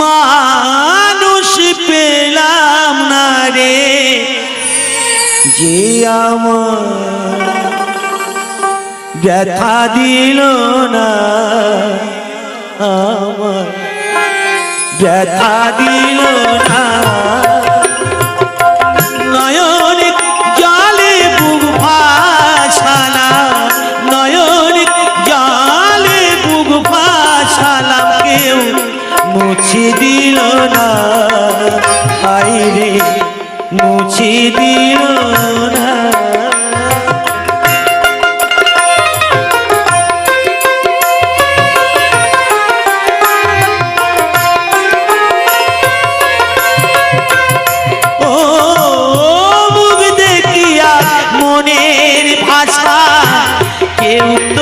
মানুষ পেলাম না রে, যে আমার ব্যথা দিল না, আমার ব্যথা দিল না। নয়ন জলে বুক ভাসালাম, নয়ন জলে বুক ভাসালাম, কেউ মুছে দিল না, হায় রে মুছে দিল না। কেউ